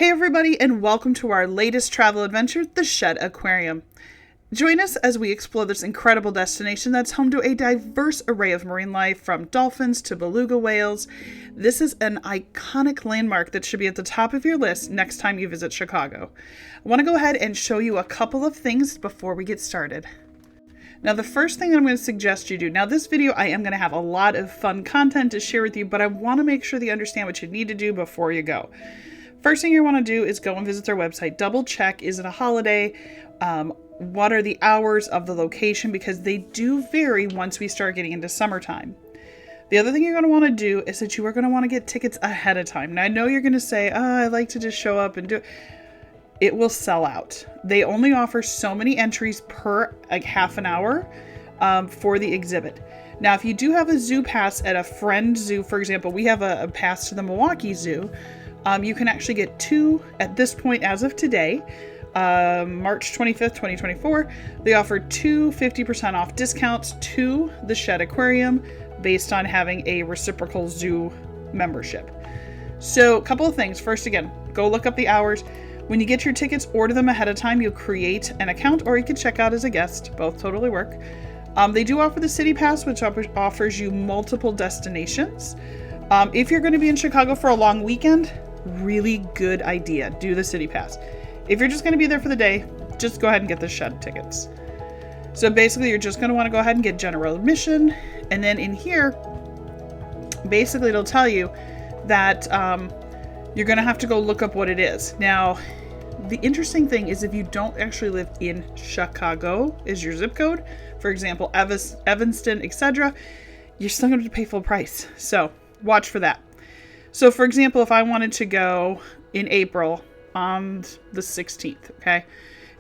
Hey everybody, and welcome to our latest travel adventure, the Shed Aquarium. Join us as we explore this incredible destination that's home to a diverse array of marine life, from dolphins to beluga whales. This is an iconic landmark that should be at the top of your list next time you visit Chicago. I want to go ahead and show you a couple of things before we get started. Now, the first thing I'm going to suggest you do, now this video I am going to have a lot of fun content to share with you, but I want to make sure that you understand what you need to do before you go. First thing you want to do is go and visit their website. Double check, is it a holiday? What are the hours of the location? Because they do vary once we start getting into summertime. The other thing you're going to want to do is that you are going to want to get tickets ahead of time. Now, I know you're going to say, I like to just show up and do it. It will sell out. They only offer so many entries per half an hour for the exhibit. Now, if you do have a zoo pass at a friend zoo, for example, we have a pass to the Milwaukee Zoo. You can actually get two at this point as of today, March 25th, 2024. They offer two 50% off discounts to the Shed Aquarium based on having a reciprocal zoo membership. So a couple of things. First, again, go look up the hours. When you get your tickets, order them ahead of time. You create an account, or you can check out as a guest. Both totally work. They do offer the City Pass, which offers you multiple destinations. If you're going to be in Chicago for a long weekend, really good idea. Do the City Pass. If you're just going to be there for the day, just go ahead and get the Shed tickets. So basically, you're just going to want to go ahead and get general admission. And then in here, basically it'll tell you that you're going to have to go look up what it is. Now, the interesting thing is, if you don't actually live in Chicago, is your zip code, for example, Evanston, etc., you're still going to pay full price. So watch for that. So for example, if I wanted to go in April on the 16th, okay,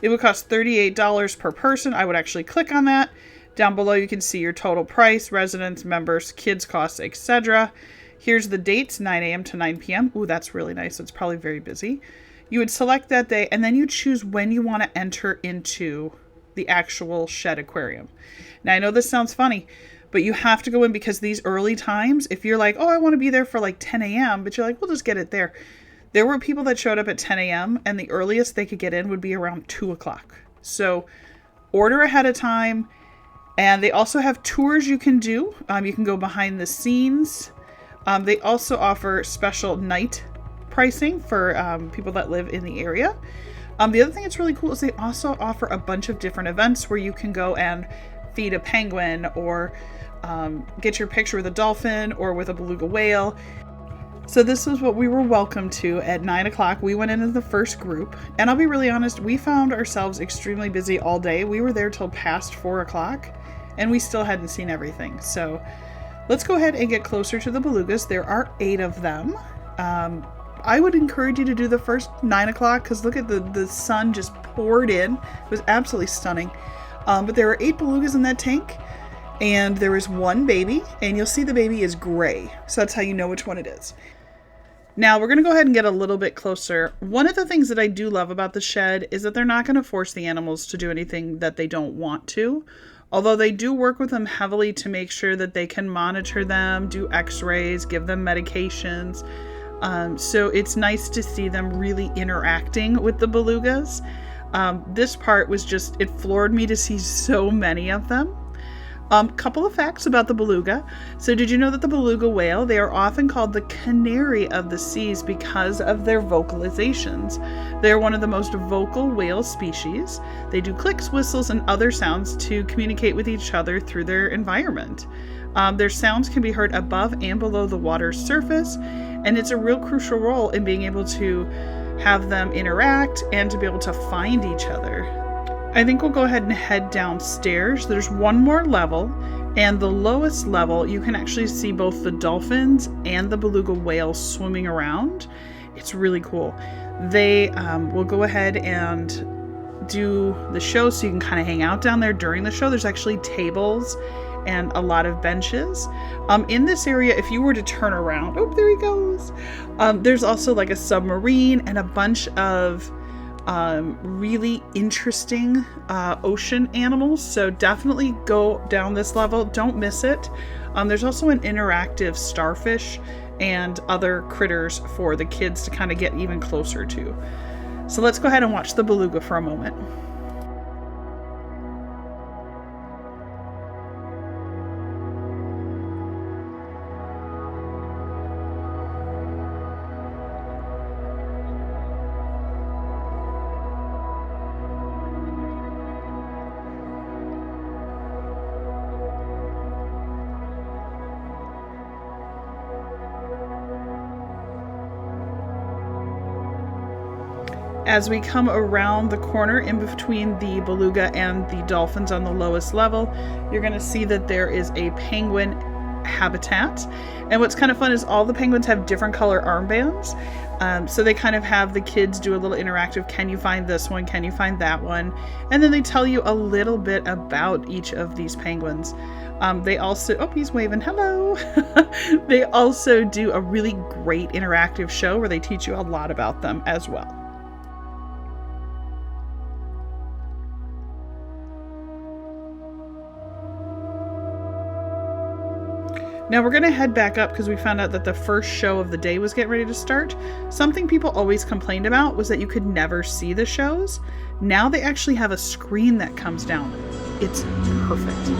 it would cost $38 per person. I would actually click on that. Down below, you can see your total price, residents, members, kids costs, etc. Here's the dates, 9 a.m. to 9 p.m. Ooh, that's really nice. It's probably very busy. You would select that day, and then you choose when you want to enter into the actual Shed Aquarium. Now, I know this sounds funny, but you have to go in, because these early times, if you're like, I want to be there for like 10 a.m., but you're like, we'll just get it there. There were people that showed up at 10 a.m. and the earliest they could get in would be around 2 o'clock. So order ahead of time. And they also have tours you can do. You can go behind the scenes. They also offer special night pricing for people that live in the area. The other thing that's really cool is they also offer a bunch of different events where you can go and feed a penguin, or get your picture with a dolphin or with a beluga whale. So this is what we were welcomed to at 9 o'clock. We went into the first group, and I'll be really honest, we found ourselves extremely busy all day. We were there till past 4 o'clock, and we still hadn't seen everything. So let's go ahead and get closer to the belugas. There are 8 of them. I would encourage you to do the first 9 o'clock, because look at the sun just poured in. It was absolutely stunning. But there are 8 belugas in that tank, and there is 1 baby, and you'll see the baby is gray. So that's how you know which one it is. Now we're going to go ahead and get a little bit closer. One of the things that I do love about the Shed is that they're not going to force the animals to do anything that they don't want to. Although they do work with them heavily to make sure that they can monitor them, do x-rays, give them medications. So it's nice to see them really interacting with the belugas. This part was just, it floored me to see so many of them. Couple of facts about the beluga. So did you know that the beluga whale, they are often called the canary of the seas because of their vocalizations. They are one of the most vocal whale species. They do clicks, whistles, and other sounds to communicate with each other through their environment. Their sounds can be heard above and below the water's surface, and it's a real crucial role in being able to have them interact and to be able to find each other. I think we'll go ahead and head downstairs. There's one more level, and the lowest level, you can actually see both the dolphins and the beluga whales swimming around. It's really cool. They will go ahead and do the show, so you can kind of hang out down there during the show. There's actually tables and a lot of benches. In this area, if you were to turn around, oh, there he goes. There's also like a submarine and a bunch of really interesting ocean animals. So definitely go down this level. Don't miss it. There's also an interactive starfish and other critters for the kids to kind of get even closer to. So let's go ahead and watch the beluga for a moment. As we come around the corner in between the beluga and the dolphins on the lowest level, you're going to see that there is a penguin habitat. And what's kind of fun is all the penguins have different color armbands. So they kind of have the kids do a little interactive, can you find this one, can you find that one? And then they tell you a little bit about each of these penguins. They also, oh, he's waving, hello. They also do a really great interactive show where they teach you a lot about them as well. Now we're going to head back up because we found out that the first show of the day was getting ready to start. Something people always complained about was that you could never see the shows. Now they actually have a screen that comes down. It's perfect.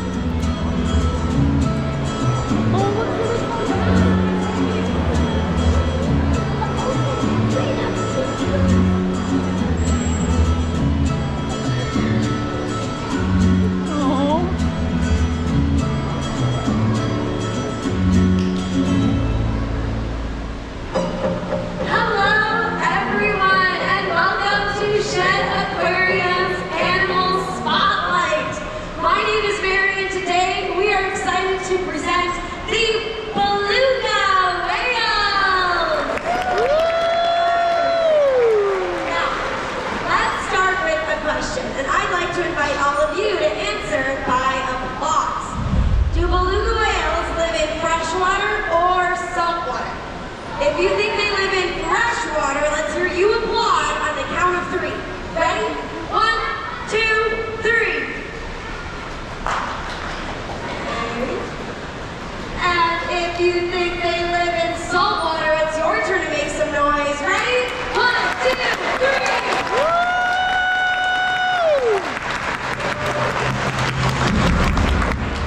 If you think they live in fresh water, let's hear you applaud on the count of 3. Ready? 1, 2, 3. And if you think they live in salt water, it's your turn to make some noise. Ready? 1, 2, 3.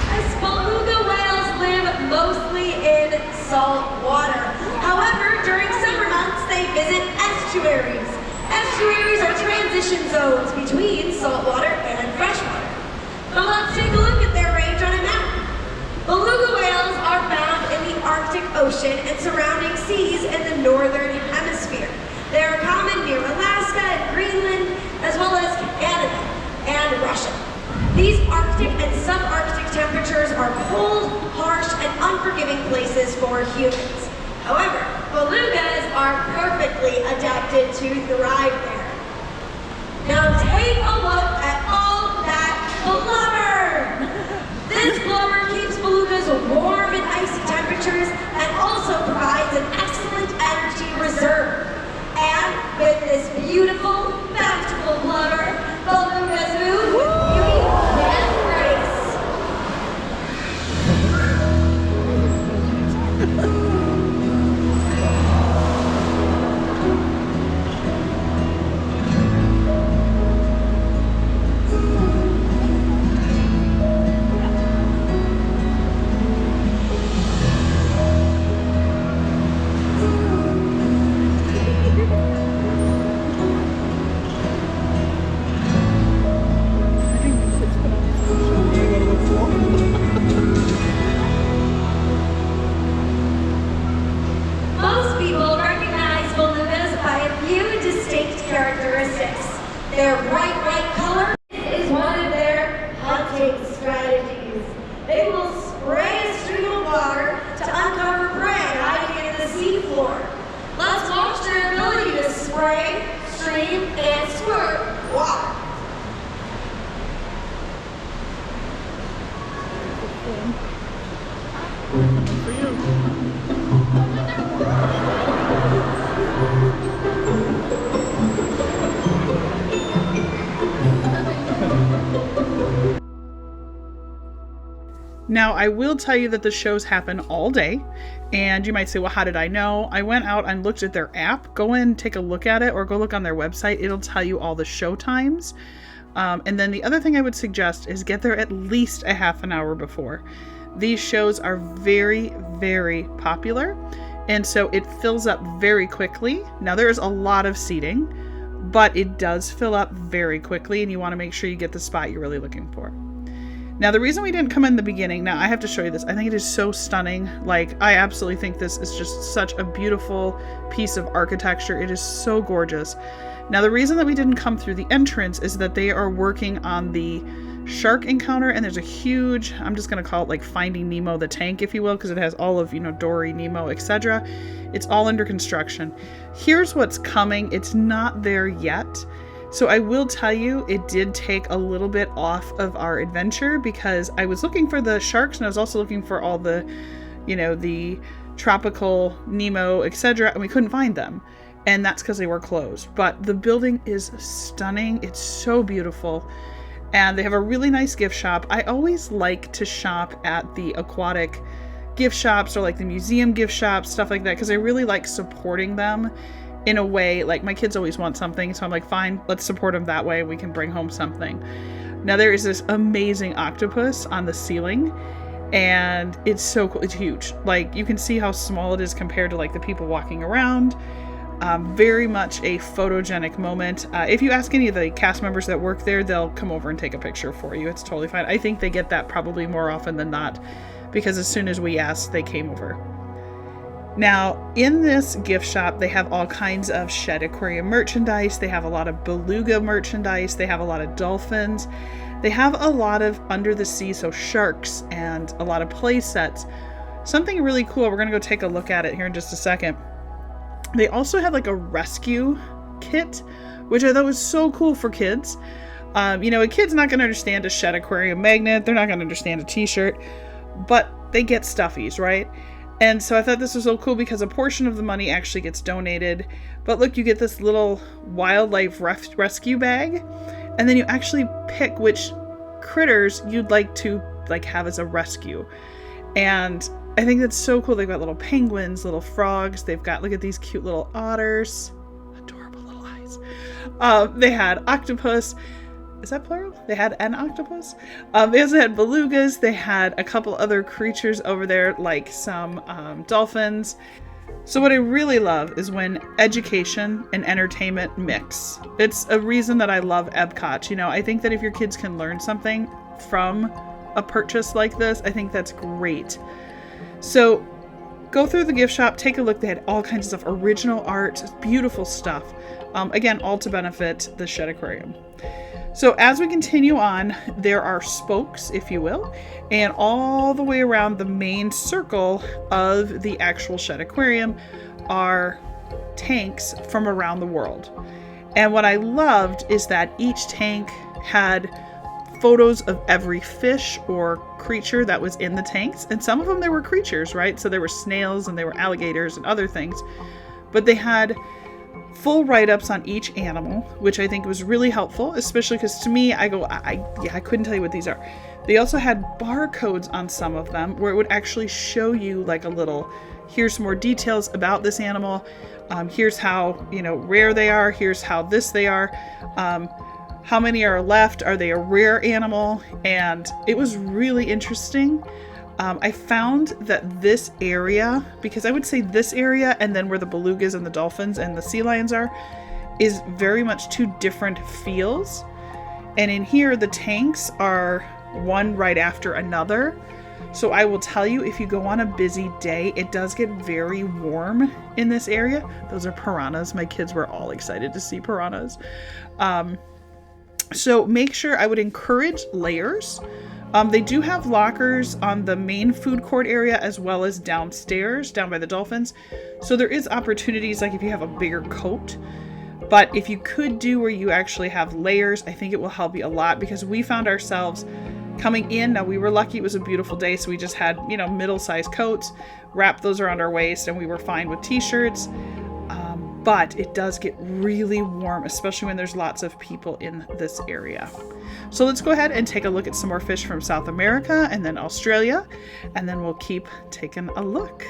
As beluga whales live mostly in salt water. However, during summer months, they visit estuaries. Estuaries are transition zones between saltwater and freshwater. Now let's take a look at their range on a map. Beluga whales are found in the Arctic Ocean and surrounding seas in the northern hemisphere. They are common near Alaska and Greenland, as well as Canada and Russia. These Arctic and subarctic temperatures are cold, harsh, and unforgiving places for humans. However, belugas are perfectly adapted to thrive there. Now take a look at all that blubber! This blubber keeps belugas warm in icy temperatures and also provides an excellent energy reserve. And with this beautiful, bountiful blubber, belugas move with beauty and grace. Their bright white color is one of their hunting strategies. They will spray a stream of water to uncover prey hiding in the seafloor. Let's watch their ability to spray, stream, and squirt water. Now, I will tell you that the shows happen all day, And you might say, well, how did I know? I went out and looked at their app. Go in, take a look at it, or go look on their website. It'll tell you all the show times. And then the other thing I would suggest is get there at least a half an hour before. These shows are very, very popular, and so it fills up very quickly. Now, there is a lot of seating, but it does fill up very quickly, and you want to make sure you get the spot you're really looking for. Now, the reason we didn't come in the beginning, now I have to show you this. I think it is so stunning. Like, I absolutely think this is just such a beautiful piece of architecture. It is so gorgeous. Now, the reason that we didn't come through the entrance is that they are working on the shark encounter, and there's a huge, I'm just going to call it like Finding Nemo the tank, if you will, because it has all of, Dory, Nemo, etc. It's all under construction. Here's what's coming. It's not there yet. So I will tell you, it did take a little bit off of our adventure because I was looking for the sharks and I was also looking for all the, the tropical Nemo, etc. And we couldn't find them. And that's because they were closed. But the building is stunning. It's so beautiful. And they have a really nice gift shop. I always like to shop at the aquatic gift shops or like the museum gift shops, stuff like that, because I really like supporting them in a way. Like, my kids always want something, so I'm like, fine, let's support them that way. We can bring home something. Now, there is this amazing octopus on the ceiling, and it's so cool. It's huge. Like, you can see how small it is compared to like the people walking around. Very much a photogenic moment. If you ask any of the cast members that work there, they'll come over and take a picture for you. It's totally fine. I think they get that probably more often than not, because as soon as we asked, they came over. Now, in this gift shop, they have all kinds of Shed Aquarium merchandise. They have a lot of beluga merchandise. They have a lot of dolphins. They have a lot of under the sea, so sharks, and a lot of play sets. Something really cool, we're going to go take a look at it here in just a second. They also have like a rescue kit, which I thought was so cool for kids. A kid's not going to understand a Shed Aquarium magnet. They're not going to understand a t-shirt, but they get stuffies, right? And so I thought this was so cool because a portion of the money actually gets donated. But look, you get this little wildlife rescue bag, and then you actually pick which critters you'd like to have as a rescue. And I think that's so cool. They've got little penguins, little frogs. They've got, look at these cute little otters. Adorable little eyes. They had octopus. Is that plural? They had an octopus. They also had belugas. They had a couple other creatures over there, like some dolphins. So what I really love is when education and entertainment mix. It's a reason that I love Epcot. I think that if your kids can learn something from a purchase like this, I think that's great. So go through the gift shop, take a look. They had all kinds of stuff, original art, beautiful stuff. Again, all to benefit the Shed Aquarium. So as we continue on, there are spokes, if you will, and all the way around the main circle of the actual Shed Aquarium are tanks from around the world. And what I loved is that each tank had photos of every fish or creature that was in the tanks. And some of them, there were creatures, right? So there were snails and there were alligators and other things. But they had full write-ups on each animal, which I think was really helpful, especially because to me, I couldn't tell you what these are. They also had barcodes on some of them where it would actually show you like a little, here's more details about this animal. Here's how, rare they are. Here's how they are. How many are left? Are they a rare animal? And it was really interesting. I found that this area, because I would say this area and then where the belugas and the dolphins and the sea lions are, is very much two different feels. And in here, the tanks are one right after another. So I will tell you, if you go on a busy day, it does get very warm in this area. Those are piranhas. My kids were all excited to see piranhas. So make sure, I would encourage layers. They do have lockers on the main food court area as well as downstairs, down by the dolphins. So there is opportunities, like if you have a bigger coat. But if you could do where you actually have layers, I think it will help you a lot, because we found ourselves coming in. Now, we were lucky, it was a beautiful day, so we just had, middle-sized coats, wrapped those around our waist, and we were fine with t-shirts. But it does get really warm, especially when there's lots of people in this area. So let's go ahead and take a look at some more fish from South America and then Australia, and then we'll keep taking a look.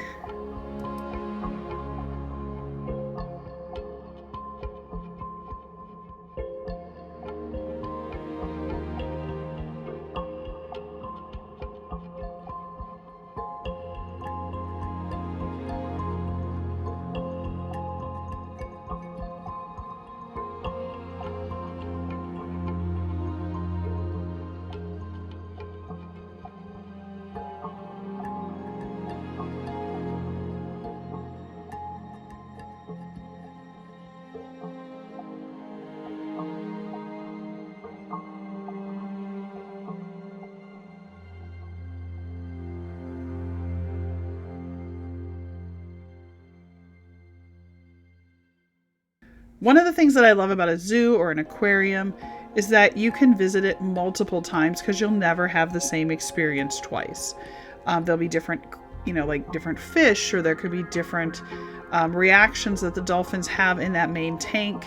One of the things that I love about a zoo or an aquarium is that you can visit it multiple times because you'll never have the same experience twice. There'll be different, like different fish, or there could be different reactions that the dolphins have in that main tank.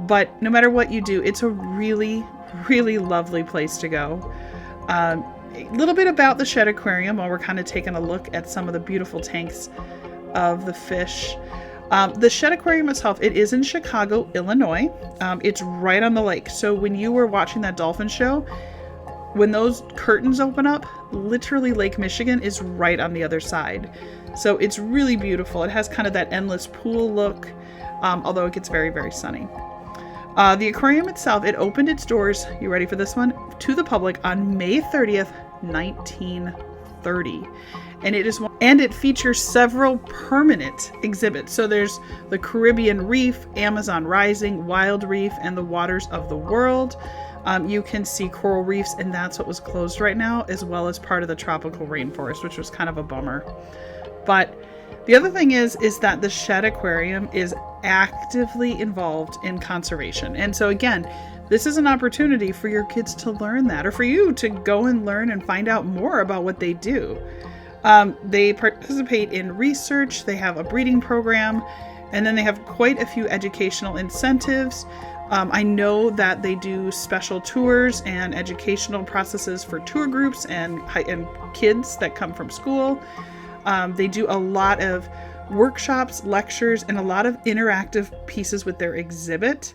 But no matter what you do, it's a really, really lovely place to go. A little bit about the Shedd Aquarium while we're kind of taking a look at some of the beautiful tanks of the fish. The Shedd Aquarium itself, it is in Chicago, Illinois. It's right on the lake. So when you were watching that dolphin show, when those curtains open up, literally Lake Michigan is right on the other side. So it's really beautiful. It has kind of that endless pool look, although it gets very, very sunny. The aquarium itself, it opened its doors, you ready for this one, to the public on May 30th, 1930. And it features several permanent exhibits. So there's the Caribbean Reef, Amazon Rising, Wild Reef, and the Waters of the World. You can see coral reefs, and that's what was closed right now, as well as part of the tropical rainforest, which was kind of a bummer. But the other thing is that the Shedd Aquarium is actively involved in conservation. And so again, this is an opportunity for your kids to learn that, or for you to go and learn and find out more about what they do. They participate in research, they have a breeding program, and then they have quite a few educational incentives. I know that they do special tours and educational processes for tour groups and kids that come from school. They do a lot of workshops, lectures, and a lot of interactive pieces with their exhibit.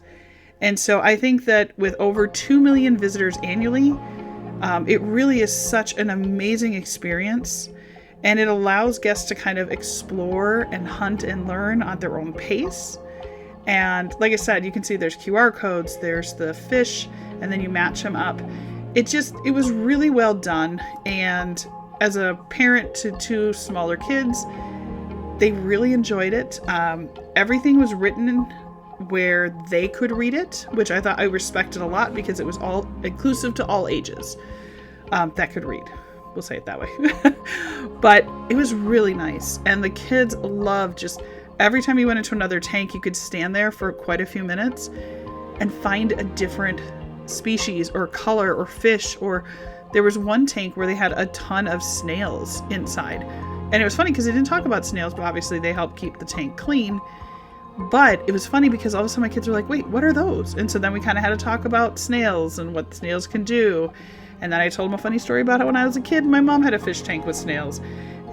And so I think that with over 2 million visitors annually, it really is such an amazing experience. And it allows guests to kind of explore and hunt and learn at their own pace. And like I said, you can see there's QR codes, there's the fish, and then you match them up. It was really well done. And as a parent to 2 smaller kids, they really enjoyed it. Everything was written where they could read it, which I thought I respected a lot because it was all inclusive to all ages that could read. We'll say it that way. But it was really nice. And the kids loved just every time you went into another tank, you could stand there for quite a few minutes and find a different species or color or fish. Or there was one tank where they had a ton of snails inside. And it was funny because they didn't talk about snails, but obviously they help keep the tank clean. But it was funny because all of a sudden my kids were like, wait, what are those? And so then we kind of had to talk about snails and what snails can do. And then I told them a funny story about how when I was a kid, my mom had a fish tank with snails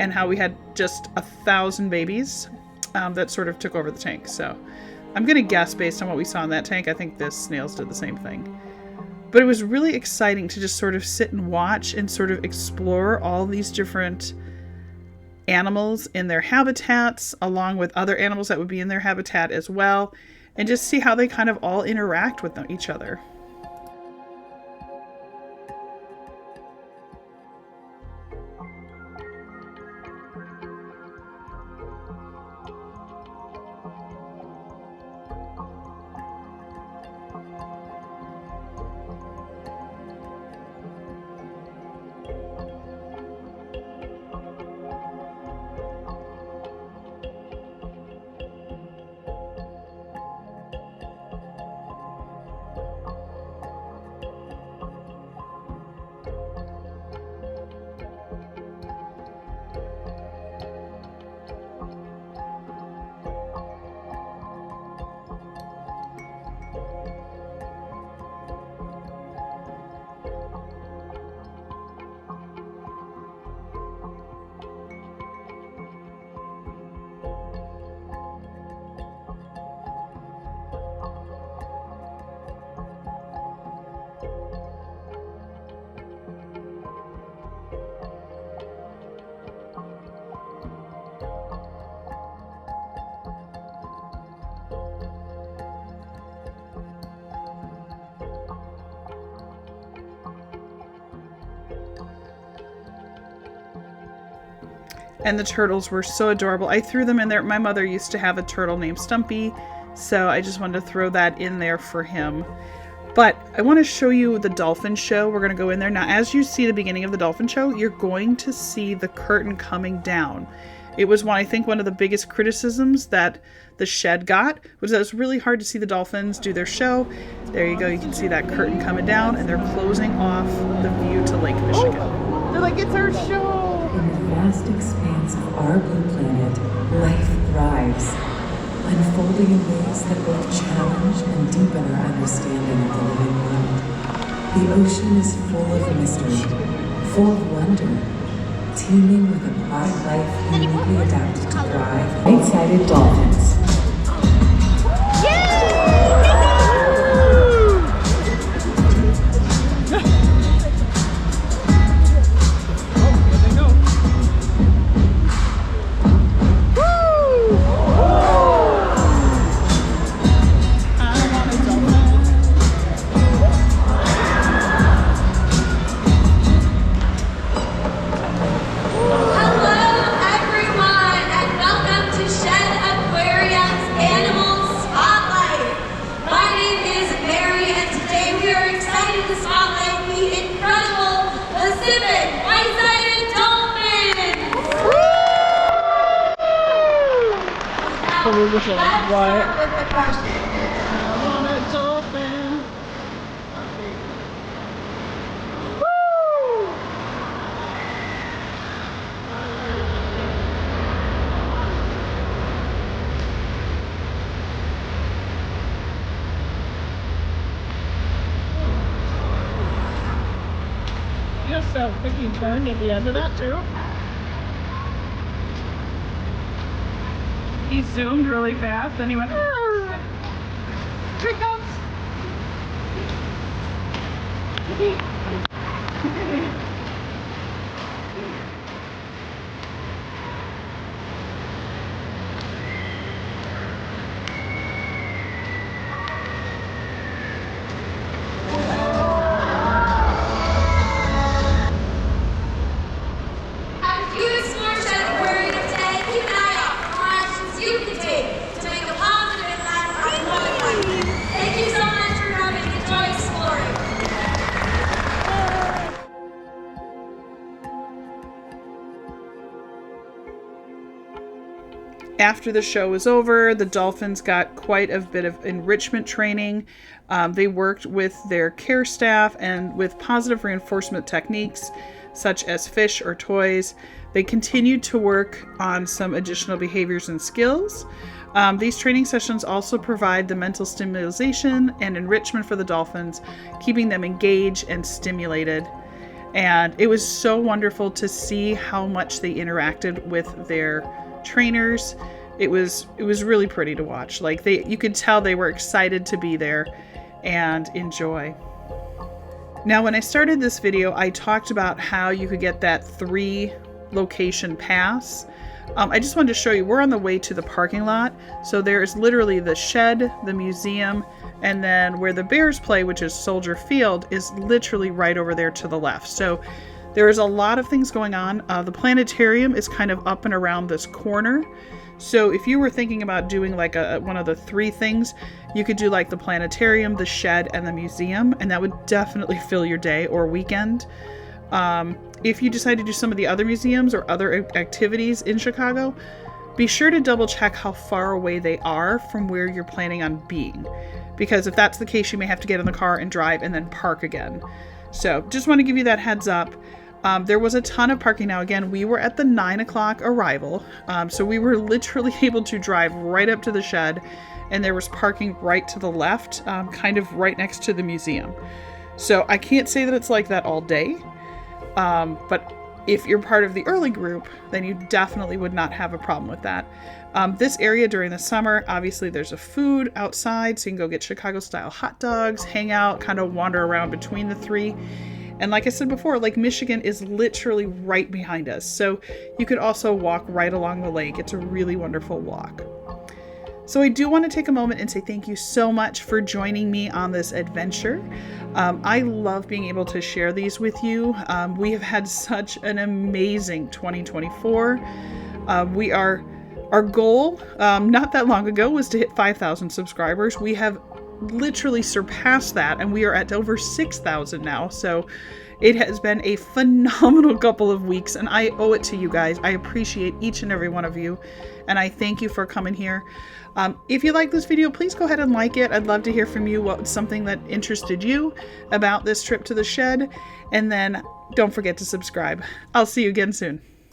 and how we had just 1,000 babies that sort of took over the tank. So I'm going to guess based on what we saw in that tank, I think the snails did the same thing. But it was really exciting to just sort of sit and watch and sort of explore all these different animals in their habitats, along with other animals that would be in their habitat as well, and just see how they kind of all interact with each other. And the turtles were so adorable. I threw them in there. My mother used to have a turtle named Stumpy, so I just wanted to throw that in there for him. But I want to show you the dolphin show. We're going to go in there. Now, as you see the beginning of the dolphin show, you're going to see the curtain coming down. It was I think one of the biggest criticisms that the shed got was that it was really hard to see the dolphins do their show. There you go, you can see that curtain coming down, and they're closing off the view to Lake Michigan. They're like, it's our show! In the vast expanse of our blue planet, life thrives, unfolding in ways that both challenge and deepen our understanding of the living world. The ocean is full of mystery, full of wonder, teeming with aquatic life uniquely adapted to thrive. Right-sided dolphins. So I think he turned at the end of that too. He zoomed really fast and he went, "Arr! Here he comes." After the show was over, the dolphins got quite a bit of enrichment training. They worked with their care staff and with positive reinforcement techniques, such as fish or toys. They continued to work on some additional behaviors and skills. These training sessions also provide the mental stimulation and enrichment for the dolphins, keeping them engaged and stimulated. And it was so wonderful to see how much they interacted with their trainers. It was really pretty to watch. Like you could tell they were excited to be there and enjoy. Now, when I started this video, I talked about how you could get that 3 location pass. I just wanted to show you, we're on the way to the parking lot. So there's literally the shed, the museum, and then where the Bears play, which is Soldier Field, is literally right over there to the left. So there is a lot of things going on. The planetarium is kind of up and around this corner. So if you were thinking about doing like one of the 3 things, you could do like the planetarium, the shed, and the museum, and that would definitely fill your day or weekend. If you decide to do some of the other museums or other activities in Chicago, be sure to double check how far away they are from where you're planning on being. Because if that's the case, you may have to get in the car and drive and then park again. So just want to give you that heads up. There was a ton of parking. Now, again, we were at the 9 o'clock arrival. So we were literally able to drive right up to the shed, and there was parking right to the left, kind of right next to the museum. So I can't say that it's like that all day. But if you're part of the early group, then you definitely would not have a problem with that. This area during the summer, obviously there's a food outside, so you can go get Chicago-style hot dogs, hang out, kind of wander around between the 3. And like I said before, Lake Michigan is literally right behind us. So you could also walk right along the lake. It's a really wonderful walk. So I do want to take a moment and say thank you so much for joining me on this adventure. I love being able to share these with you. We have had such an amazing 2024. Our goal not that long ago was to hit 5,000 subscribers. We have literally surpassed that, and we are at over 6,000 now. So it has been a phenomenal couple of weeks, and I owe it to you guys. I appreciate each and every one of you, and I thank you for coming here. If you like this video, please go ahead and like it. I'd love to hear from you what's something that interested you about this trip to the shed, and then don't forget to subscribe. I'll see you again soon.